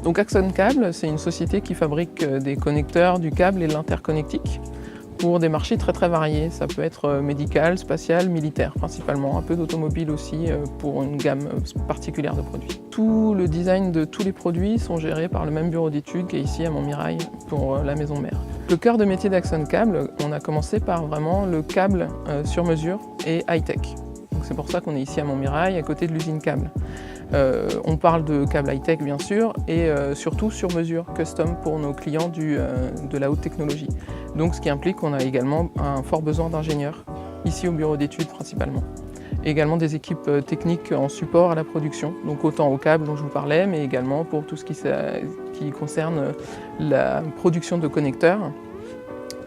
Donc Axon Câble, c'est une société qui fabrique des connecteurs, du câble et de l'interconnectique pour des marchés très variés. Ça peut être médical, spatial, militaire principalement, un peu d'automobile aussi pour une gamme particulière de produits. Tout le design de tous les produits sont gérés par le même bureau d'études qui est ici à Montmirail pour la maison mère. Le cœur de métier d'Axon Câble, on a commencé par vraiment le câble sur mesure et high-tech. C'est pour ça qu'on est ici à Montmirail, à côté de l'usine câble. On parle de câble high-tech bien sûr et surtout sur mesure, custom pour nos clients de la haute technologie. Donc ce qui implique qu'on a également un fort besoin d'ingénieurs, ici au bureau d'études principalement. Et également des équipes techniques en support à la production, donc autant au câble dont je vous parlais, mais également pour tout ce qui concerne la production de connecteurs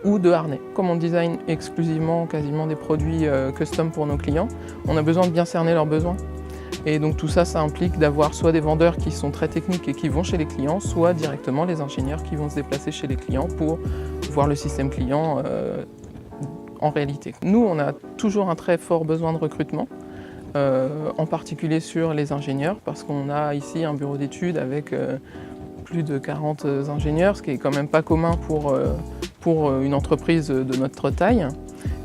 ou de harnais. Comme on design exclusivement quasiment des produits custom pour nos clients, on a besoin de bien cerner leurs besoins. Et donc tout ça, ça implique d'avoir soit des vendeurs qui sont très techniques et qui vont chez les clients, soit directement les ingénieurs qui vont se déplacer chez les clients pour voir le système client en réalité. Nous, on a toujours un très fort besoin de recrutement, en particulier sur les ingénieurs, parce qu'on a ici un bureau d'études avec plus de 40 ingénieurs, ce qui est quand même pas commun pour une entreprise de notre taille.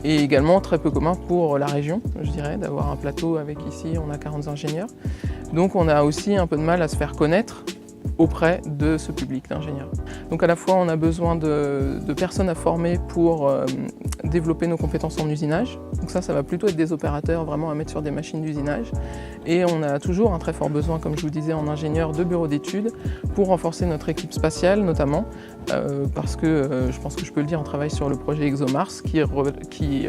Et également très peu commun pour la région, je dirais, d'avoir un plateau avec ici, on a 40 ingénieurs. Donc on a aussi un peu de mal à se faire connaître auprès de ce public d'ingénieurs. Donc à la fois on a besoin de personnes à former pour développer nos compétences en usinage. Donc ça va plutôt être des opérateurs vraiment à mettre sur des machines d'usinage. Et on a toujours un très fort besoin, comme je vous disais, en ingénieurs de bureaux d'études pour renforcer notre équipe spatiale notamment, parce que je pense que je peux le dire, on travaille sur le projet ExoMars qui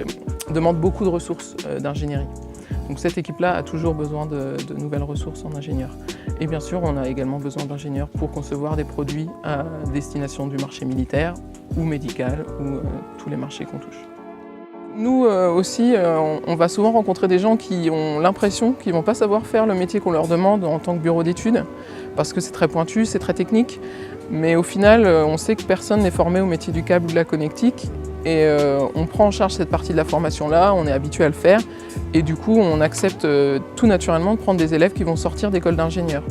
demande beaucoup de ressources d'ingénierie. Donc cette équipe-là a toujours besoin de nouvelles ressources en ingénieurs. Et bien sûr, on a également besoin d'ingénieurs pour concevoir des produits à destination du marché militaire ou médical ou tous les marchés qu'on touche. Nous aussi, on va souvent rencontrer des gens qui ont l'impression qu'ils ne vont pas savoir faire le métier qu'on leur demande en tant que bureau d'études, parce que c'est très pointu, c'est très technique, mais au final, on sait que personne n'est formé au métier du câble ou de la connectique, et on prend en charge cette partie de la formation-là, on est habitué à le faire, et du coup, on accepte tout naturellement de prendre des élèves qui vont sortir d'école d'ingénieurs.